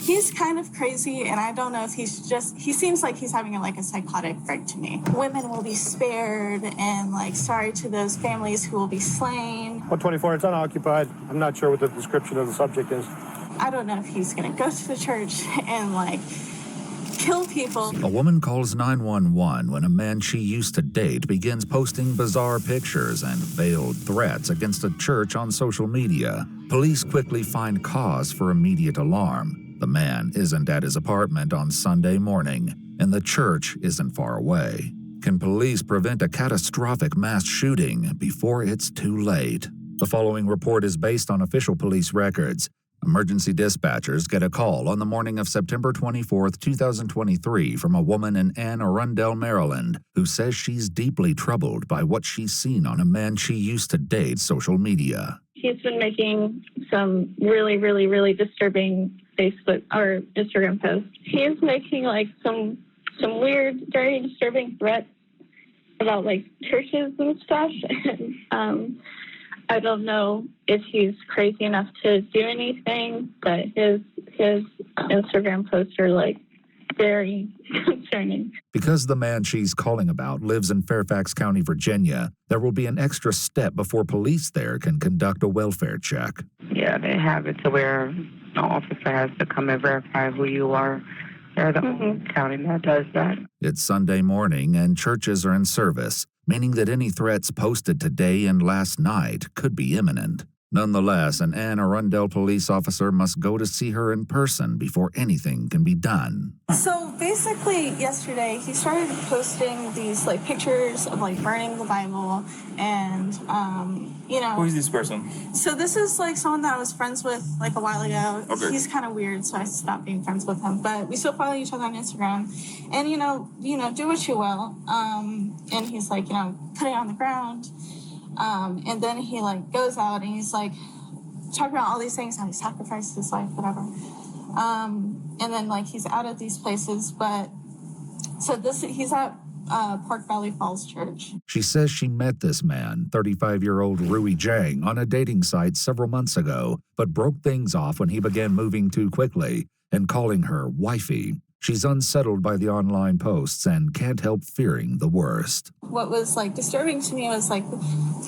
He's kind of crazy, and I don't know if he seems like he's having a psychotic break to me. Women will be spared, and sorry to those families who will be slain. 124, it's unoccupied. I'm not sure what the description of the subject is. I don't know if he's going to go to the church and kill people. A woman calls 911 when a man she used to date begins posting bizarre pictures and veiled threats against a church on social media. Police quickly find cause for immediate alarm. The man isn't at his apartment on Sunday morning, and the church isn't far away. Can police prevent a catastrophic mass shooting before it's too late? The following report is based on official police records. Emergency dispatchers get a call on the morning of September 24, 2023 from a woman in Anne Arundel, Maryland, who says she's deeply troubled by what she's seen on a man she used to date social media. He's been making some really, really, really disturbing Facebook or Instagram posts. He's making some weird, very disturbing threats about churches and stuff. And I don't know if he's crazy enough to do anything, but his Instagram posts are very concerning. Because the man she's calling about lives in Fairfax County, Virginia, there will be an extra step before police there can conduct a welfare check. Yeah, they have it to where an officer has to come and verify who you are. They're the only county that does that. It's Sunday morning and churches are in service, meaning that any threats posted today and last night could be imminent. Nonetheless, an Anne Arundel police officer must go to see her in person before anything can be done. So basically, yesterday, he started posting these pictures of burning the Bible and, Who is this person? So this is someone that I was friends with a while ago. Okay. He's kind of weird, so I stopped being friends with him. But we still follow each other on Instagram. And, do what you will. And he's put it on the ground. And then he goes out and he's talking about all these things, how he sacrificed his life, whatever. And then he's out at these places, but so he's at Park Valley Falls Church. She says she met this man, 35-year-old Rui Zhang, on a dating site several months ago, but broke things off when he began moving too quickly and calling her wifey. She's unsettled by the online posts and can't help fearing the worst. What was disturbing to me was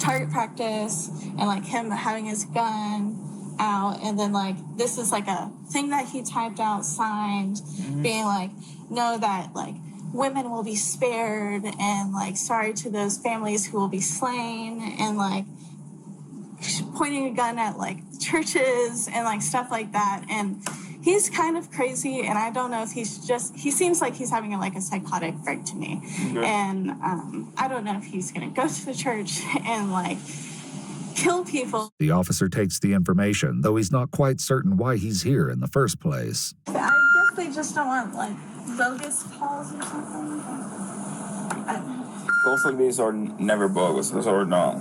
target practice and him having his gun out, and then this is a thing that he typed out, signed, being know that women will be spared, and sorry to those families who will be slain, and pointing a gun at churches and stuff like that. And he's kind of crazy, and I don't know if he seems like he's having a psychotic break to me. Okay. And I don't know if he's going to go to the church and kill people. The officer takes the information, though he's not quite certain why he's here in the first place. I guess they just don't want bogus calls or something. Calls like these are never bogus, or not.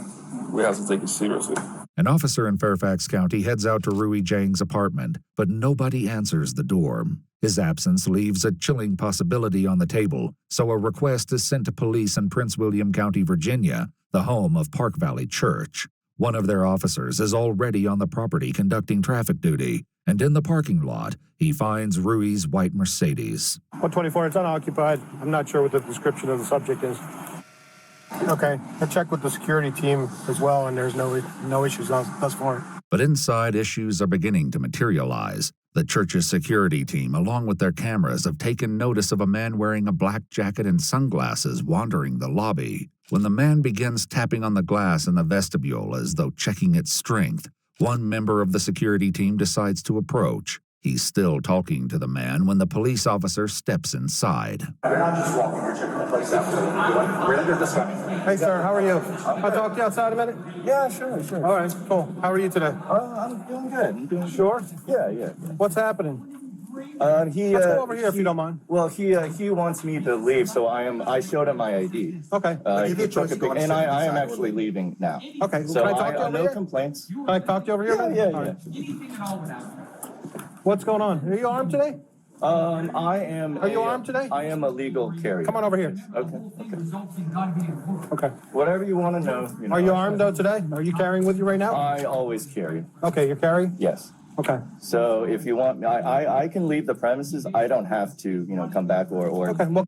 We have to take it seriously. An officer in Fairfax County heads out to Rui Zhang's apartment, but nobody answers the door. His absence leaves a chilling possibility on the table, so a request is sent to police in Prince William County, Virginia, the home of Park Valley Church. One of their officers is already on the property conducting traffic duty, and in the parking lot, he finds Rui's white Mercedes. 124, it's unoccupied. I'm not sure what the description of the subject is. Okay, I checked with the security team as well, and there's no issues thus far. But inside, issues are beginning to materialize. The church's security team, along with their cameras, have taken notice of a man wearing a black jacket and sunglasses wandering the lobby. When the man begins tapping on the glass in the vestibule as though checking its strength, one member of the security team decides to approach. He's still talking to the man when the police officer steps inside. We're not just walking, we're checking the place out. We're under discussion. Hey, sir, how are you? I'll talk to you outside a minute? Yeah, sure. All right, cool. How are you today? I'm doing good. I'm doing Sure? Yeah. What's happening? Let's go over here if you don't mind. Well, he wants me to leave, so I showed him my ID. Okay. He took a pic, and I am actually leaving now. Okay, well, So can I talk to you over no here? complaints. Can I talk to you over here? Yeah. All right. What's going on? Are you armed today? I am. Are you armed today? I am a legal carrier. Come on over here. Okay. Whatever you want to know. Are you armed though today? Are you carrying with you right now? I always carry. Okay, you're carrying? Yes. Okay. So if you want, I can leave the premises. I don't have to, come back or Okay. Well,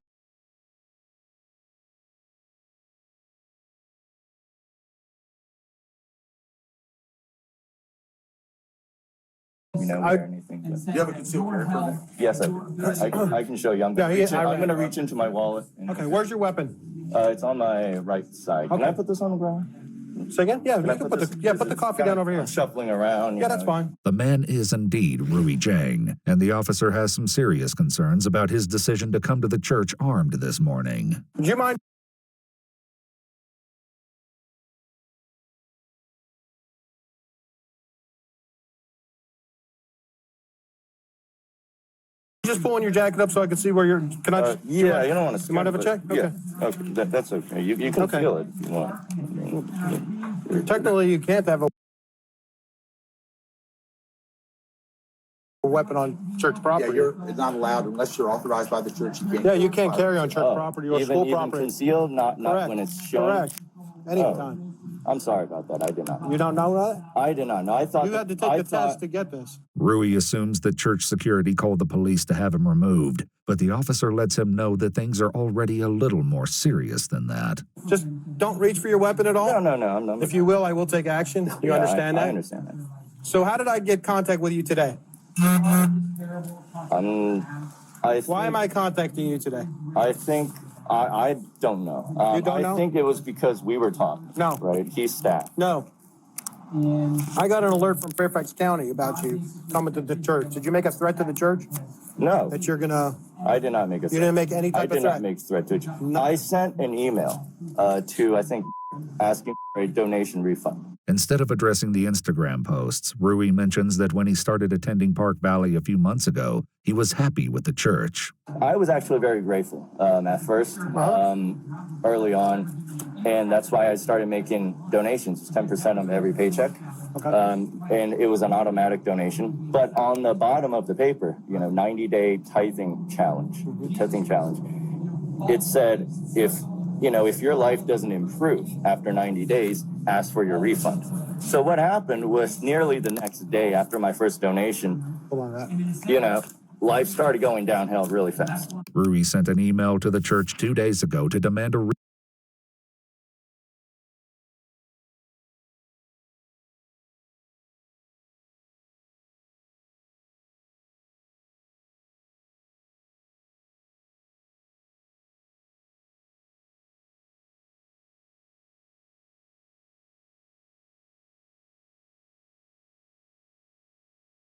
wear anything. But Do you have a concealed carry permit? yes, I can show you. I'm Yeah, going to reach into my wallet. And, okay. Where's your weapon? it's on my right side. Can Okay. I put this on the ground? Say again? Yeah, Can I you can put put this- put the coffee down over here. I'm shuffling around. Yeah, that's fine. The man is indeed Rui Zhang, and the officer has some serious concerns about his decision to come to the church armed this morning. Do you mind? Just pulling your jacket up so I can see where you're. Can I? Just, Yeah, you don't want to. You might have a check? Yeah, okay, that's okay. You can Okay. feel it if you want. Technically, you can't have a weapon on church Yeah, property. it's not allowed unless you're authorized by the church. Yeah, you can't carry on church Oh, property or even, school even property. concealed, not Correct. when it's shown. Correct. Anytime. I'm sorry about that. I did not. You don't know that? I did not know. I thought You had to that- take the test to get this. Rui assumes that church security called the police to have him removed, but the officer lets him know that things are already a little more serious than that. Just don't reach for your weapon at all. No. I'm If you will, I will take action. You yeah, understand that? I understand that. So how did I get contact with you today? Why am I contacting you today? I think I don't know. You don't know? I think it was because we were talking. No. Right? He's staff. No. I got an alert from Fairfax County about you coming to the church. Did you make a threat to the church No, that you're gonna? I did not make a threat. You didn't make any I type of did threat. not make a threat to you. No. I sent an email to, I think, asking for a donation refund. Instead of addressing the Instagram posts, Rui mentions that when he started attending Park Valley a few months ago, he was happy with the church. I was actually very grateful at first, early on, and that's why I started making donations, 10% of every paycheck. Okay. And it was an automatic donation. But on the bottom of the paper, 90-day tithing challenge, it said if your life doesn't improve after 90 days, ask for your refund. So what happened was nearly the next day after my first donation, Hold on, that. life started going downhill really fast. Rui sent an email to the church 2 days ago to demand a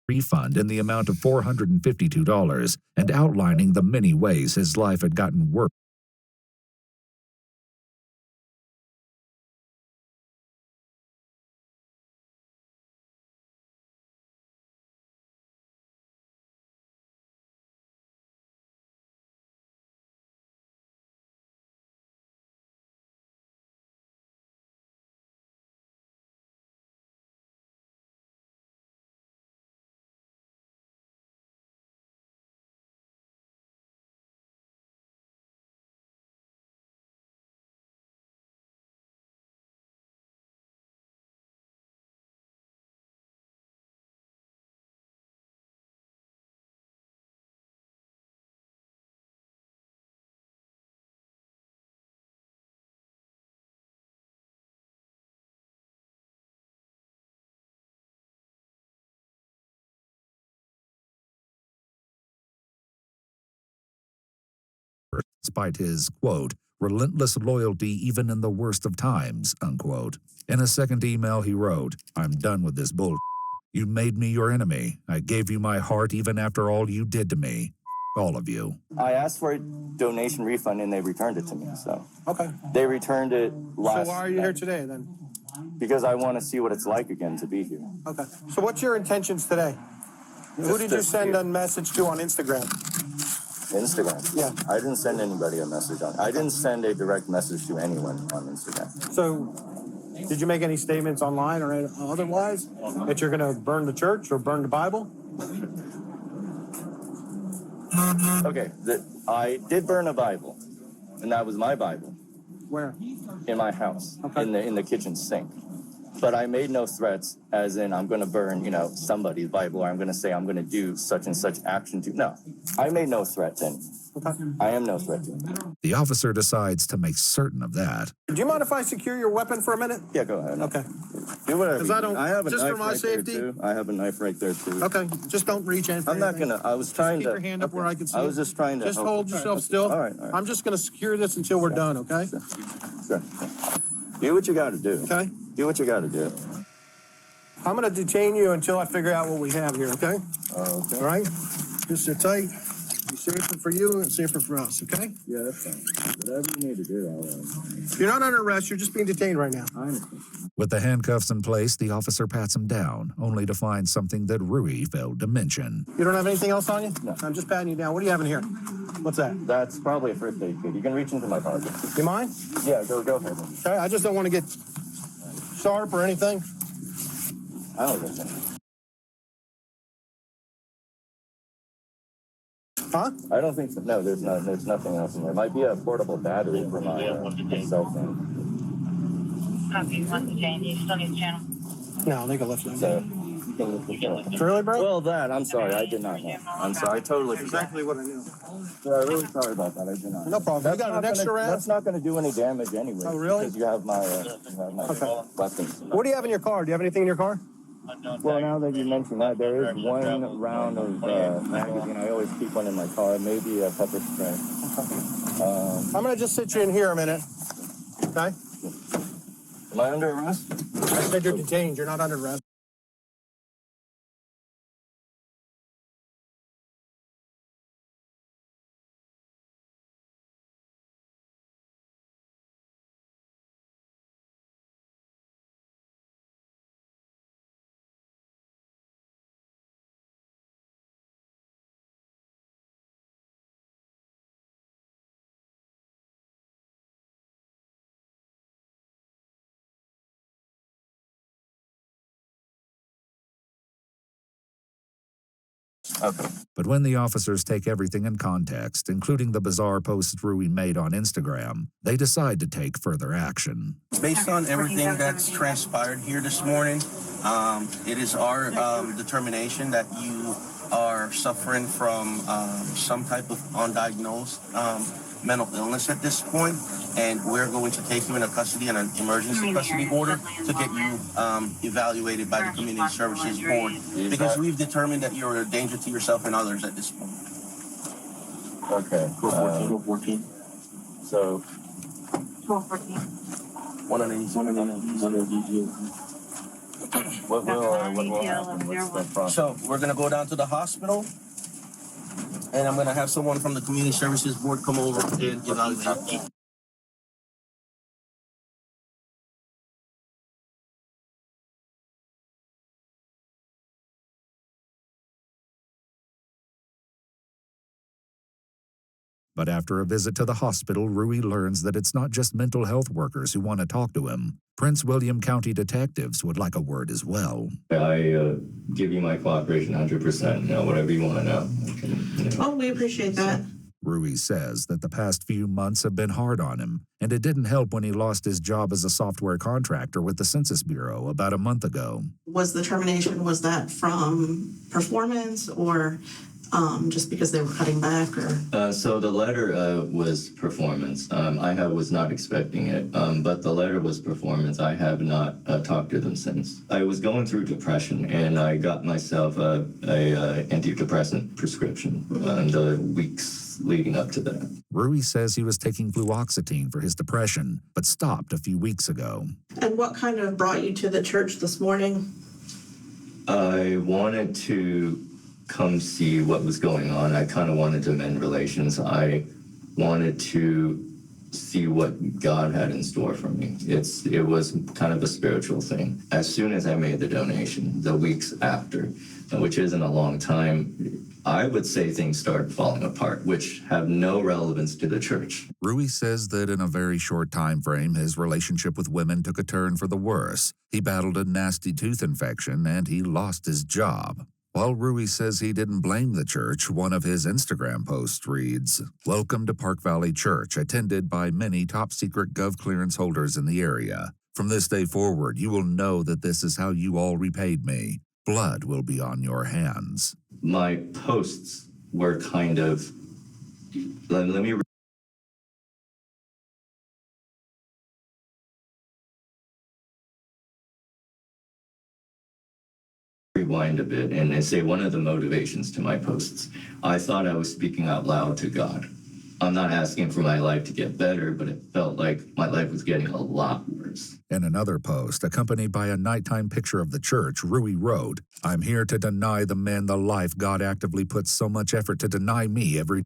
refund in the amount of $452 and outlining the many ways his life had gotten worse. Despite his, quote, relentless loyalty even in the worst of times, unquote. In a second email, he wrote, I'm done with this bull. You made me your enemy. I gave you my heart even after all you did to me. All of you. I asked for a donation refund and they returned it to me. So Okay. they returned it last. So why are you here today then? Because I want to see what it's like again to be here. Okay. So what's your intentions today? Who did you send a message to on Instagram? Instagram. Yeah. I didn't send anybody a message on. I didn't send a direct message to anyone on Instagram. So, did you make any statements online or otherwise that you're going to burn the church or burn the Bible? Okay. I did burn a Bible, and that was my Bible Where? in my house, Okay. in the kitchen sink. But I made no threats, as in I'm going to burn, somebody's Bible, or I'm going to say I'm going to do such and such action to. No, I made no threat to anyone. I am no threat to anyone. The officer decides to make certain of that. Do you mind if I secure your weapon for a minute? Yeah, go ahead. Okay. Do whatever. 'Cause I don't- I have a just knife for my right safety? there too. I have a knife right there too. Okay. Just don't reach in. for I'm not anything. gonna. I was trying Keep to. your hand up where I can see. I was just trying to. Just help. hold yourself still. All right. I'm just going to secure this until we're done, okay? Sure. Do what you got to do. Okay. Do what you got to do. I'm going to detain you until I figure out what we have here, okay? Okay. All right? Just sit tight. Be safer for you and safer for us, okay? Yeah, that's fine. Whatever you need to do, You're not under arrest. You're just being detained right now. I understand. With the handcuffs in place, the officer pats him down, only to find something that Rui failed to mention. You don't have anything else on you? No. I'm just patting you down. What do you have in here? What's that? That's probably a first aid kit. You can reach into my pocket. You mind? Yeah, go ahead. Okay, I just don't want to get sharp or anything. I don't think so. Huh? I don't think so. No, there's nothing else in there. Might be a portable battery for my cell phone. Copy, 1 to Jane. You still need the channel? No, they can lift that. So, you can lift the phone. Really, bro? Well, I'm sorry. I did not know. I'm sorry. I totally forgot. Exactly what I knew. Yeah, I'm really sorry about that. I did not. No problem. You got an extra round? That's not going to do any damage anyway. Oh, really? Because you have my Okay. weapons. What do you have in your car? Do you have anything in your car? Well, now that you mention that, there is one round of magazine. I always keep one in my car. Maybe a pepper spray. I'm going to just sit you in here a minute. Okay? Am I under arrest? I said you're detained. You're not under arrest. Okay. But when the officers take everything in context, including the bizarre posts Rui made on Instagram, they decide to take further action. Based on everything that's transpired here this morning, it is our determination that you are suffering from some type of undiagnosed mental illness at this point, and we're going to take you into custody in an emergency custody order to get you evaluated by the Community Services Board, because we've determined that you're a danger to yourself and others at this point. Okay. 1214. So. 1214. One of these. What will happen? What's the process? So we're gonna go down to the hospital, and I'm gonna have someone from the Community Services Board come over and evaluate you. But after a visit to the hospital, Rui learns that it's not just mental health workers who want to talk to him. Prince William County detectives would like a word as well. I give you my cooperation 100%. Whatever you want to know. Oh, we appreciate that. Rui says that the past few months have been hard on him, and it didn't help when he lost his job as a software contractor with the Census Bureau about a month ago. Was the termination, was that from performance or just because they were cutting back? Or So the letter was performance. I was not expecting it, but the letter was performance. I have not talked to them since. I was going through depression, and I got myself a antidepressant prescription in the weeks leading up to that. Rui says he was taking fluoxetine for his depression, but stopped a few weeks ago. And what kind of brought you to the church this morning? I wanted to come see what was going on. I kind of wanted to mend relations. I wanted to see what God had in store for me. It was kind of a spiritual thing. As soon as I made the donation, the weeks after, which isn't a long time, I would say things started falling apart, which have no relevance to the church. Rui says that in a very short time frame, his relationship with women took a turn for the worse. He battled a nasty tooth infection, and he lost his job. While Rui says he didn't blame the church, one of his Instagram posts reads, "Welcome to Park Valley Church, attended by many top-secret Gov clearance holders in the area. From this day forward, you will know that this is how you all repaid me. Blood will be on your hands. My posts were kind of, let me rewind a bit and say one of the motivations to my posts. I thought I was speaking out loud to God. I'm not asking for my life to get better, but it felt like my life was getting a lot worse. In another post, accompanied by a nighttime picture of the church, Rui wrote, "I'm here to deny the men the life God actively puts so much effort to deny me every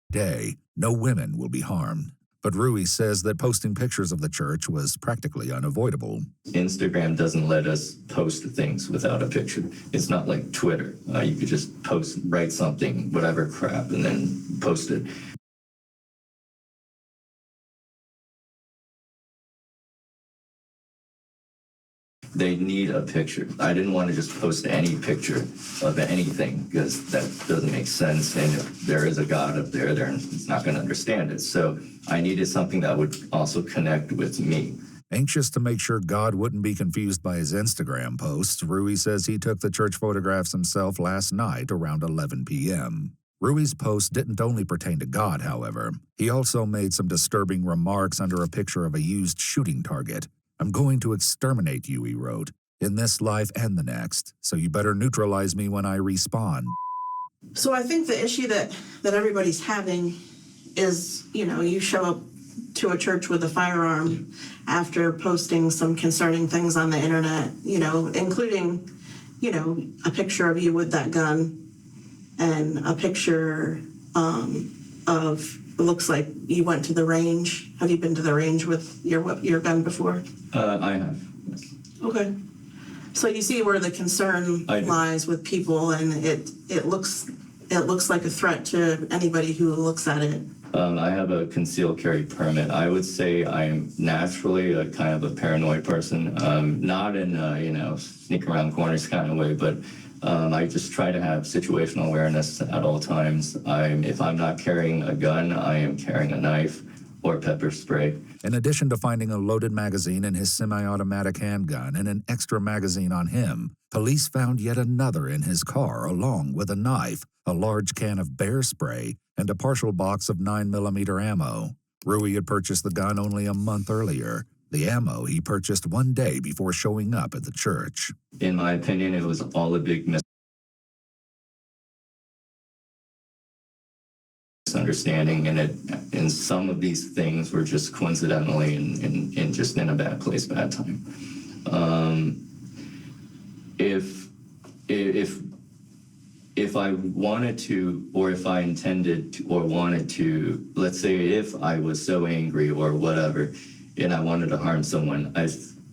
day. No women will be harmed." But Rui says that posting pictures of the church was practically unavoidable. Instagram doesn't let us post things without a picture. It's not like Twitter. You could just write something, whatever crap, and then post it. They need a picture. I didn't want to just post any picture of anything because that doesn't make sense. And if there is a God up there, he's not going to understand it. So I needed something that would also connect with me. Anxious to make sure God wouldn't be confused by his Instagram posts, Rui says he took the church photographs himself last night around 11 p.m. Rui's post didn't only pertain to God, however. He also made some disturbing remarks under a picture of a used shooting target. "I'm going to exterminate you," he wrote, "in this life and the next, so you better neutralize me when I respawn." So I think the issue that everybody's having is, you show up to a church with a firearm after posting some concerning things on the internet, including, a picture of you with that gun and a picture of, it looks like you went to the range. Have you been to the range with your gun before? I have. Yes. Okay. So you see where the concern lies with people, and it looks like a threat to anybody who looks at it. I have a concealed carry permit. I would say I'm naturally a kind of a paranoid person, not in sneak around corners kind of way, but I just try to have situational awareness at all times. If I'm not carrying a gun, I am carrying a knife or pepper spray. In addition to finding a loaded magazine in his semi-automatic handgun and an extra magazine on him, police found yet another in his car along with a knife, a large can of bear spray, and a partial box of 9mm ammo. Rui had purchased the gun only a month earlier. The ammo he purchased one day before showing up at the church. In my opinion, it was all a big misunderstanding, and some of these things were just coincidentally and just in a bad place, bad time. If I wanted to, or if I intended to, or wanted to, let's say if I was so angry or whatever, and I wanted to harm someone, I'm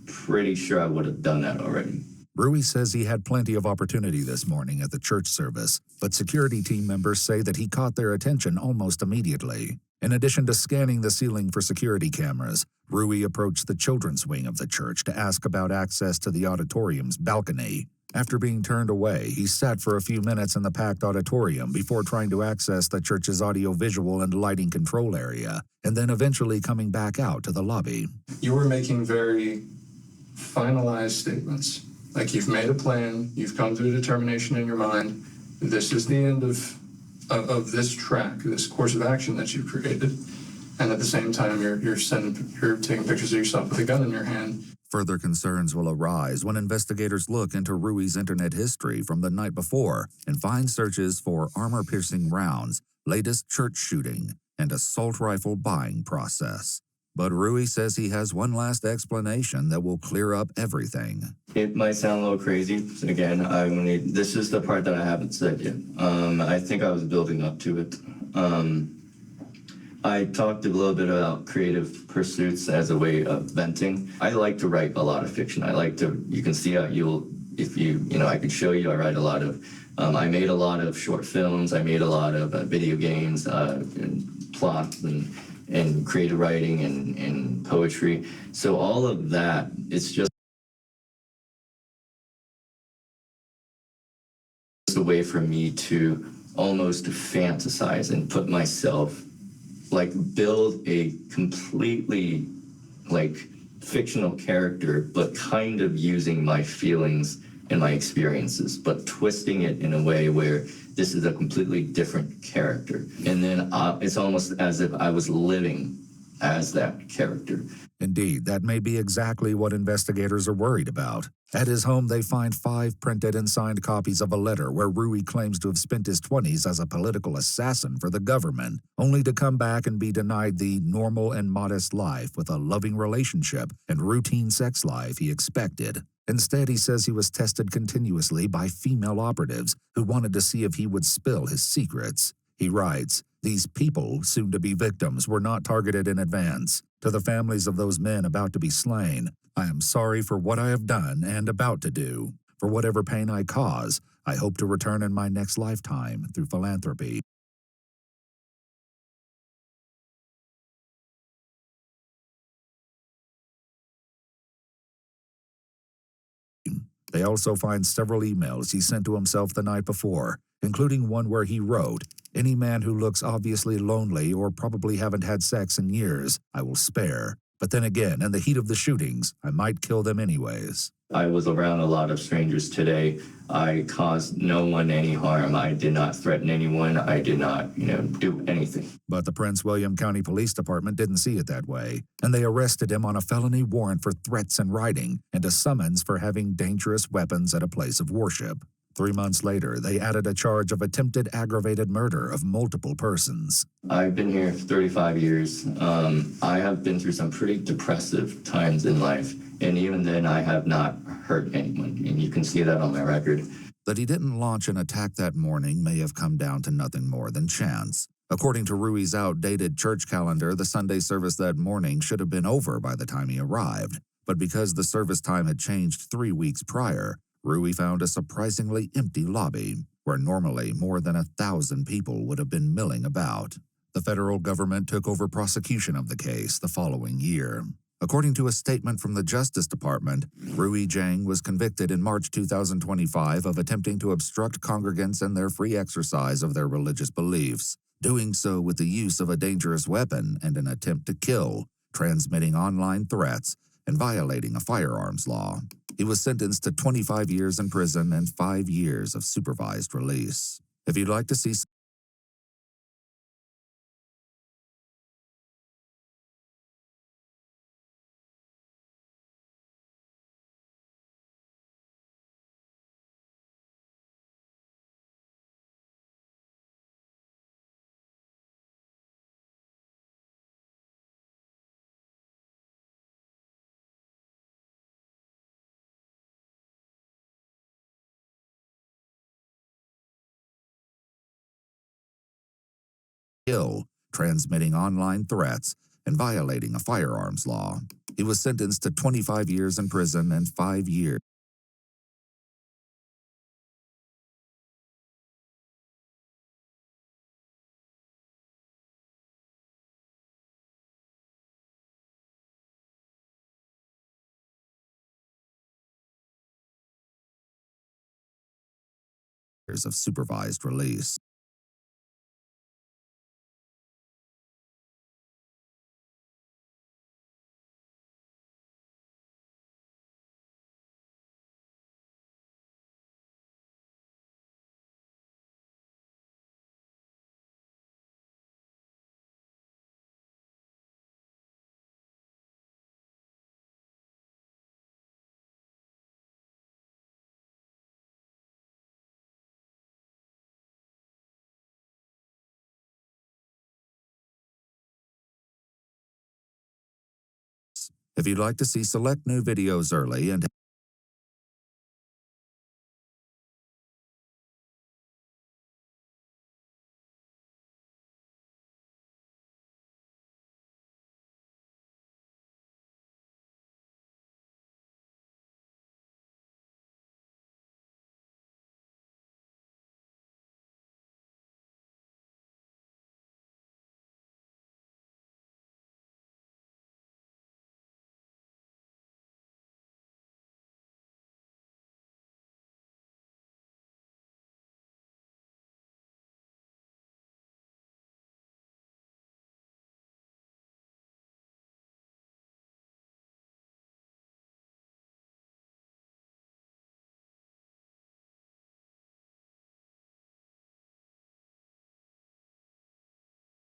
pretty sure I would have done that already. Rui says he had plenty of opportunity this morning at the church service, but security team members say that he caught their attention almost immediately. In addition to scanning the ceiling for security cameras, Rui approached the children's wing of the church to ask about access to the auditorium's balcony. After being turned away, he sat for a few minutes in the packed auditorium before trying to access the church's audiovisual and lighting control area, and then eventually coming back out to the lobby. You were making very finalized statements. Like, you've made a plan, you've come to a determination in your mind, this is the end of this track, this course of action that you've created, and at the same time you're taking pictures of yourself with a gun in your hand. Further concerns will arise when investigators look into Rui's internet history from the night before and find searches for armor-piercing rounds, latest church shooting, and assault rifle buying process. But Rui says he has one last explanation that will clear up everything. It might sound a little crazy. Again, this is the part that I haven't said yet. I think I was building up to it. I talked a little bit about creative pursuits as a way of venting. I like to write a lot of fiction. You can see how I could show you, I write a lot of I made a lot of short films. I made a lot of video games, and plots, and creative writing and poetry. So all of that, it's just a way for me to almost fantasize and put myself, like, build a completely, like, fictional character, but kind of using my feelings and my experiences, but twisting it in a way where this is a completely different character. And then it's almost as if I was living as that character. Indeed, that may be exactly what investigators are worried about. At his home, they find 5 printed and signed copies of a letter where Rui claims to have spent his 20s as a political assassin for the government, only to come back and be denied the normal and modest life with a loving relationship and routine sex life he expected. Instead, he says he was tested continuously by female operatives who wanted to see if he would spill his secrets. He writes, "These people, soon to be victims, were not targeted in advance. To the families of those men about to be slain, I am sorry for what I have done and about to do. For whatever pain I cause, I hope to return in my next lifetime through philanthropy." They also find several emails he sent to himself the night before, including one where he wrote, "Any man who looks obviously lonely or probably haven't had sex in years, I will spare. But then again, in the heat of the shootings, I might kill them anyways." I was around a lot of strangers today. I caused no one any harm. I did not threaten anyone. I did not, do anything. But the Prince William County Police Department didn't see it that way, and they arrested him on a felony warrant for threats in writing and a summons for having dangerous weapons at a place of worship. 3 months later, they added a charge of attempted aggravated murder of multiple persons. I've been here for 35 years. I have been through some pretty depressive times in life, and even then I have not hurt anyone, and you can see that on my record. That he didn't launch an attack that morning may have come down to nothing more than chance. According to Rui's outdated church calendar, the Sunday service that morning should have been over by the time he arrived. But because the service time had changed 3 weeks prior, Rui found a surprisingly empty lobby, where normally more than 1,000 people would have been milling about. The federal government took over prosecution of the case the following year. According to a statement from the Justice Department, Rui Zhang was convicted in March 2025 of attempting to obstruct congregants in their free exercise of their religious beliefs, doing so with the use of a dangerous weapon and an attempt to kill, transmitting online threats, and violating a firearms law. He was sentenced to 25 years in prison and 5 years of supervised release. If you'd like to see kill, transmitting online threats, and violating a firearms law. He was sentenced to 25 years in prison and 5 years of supervised release. If you'd like to see select new videos early and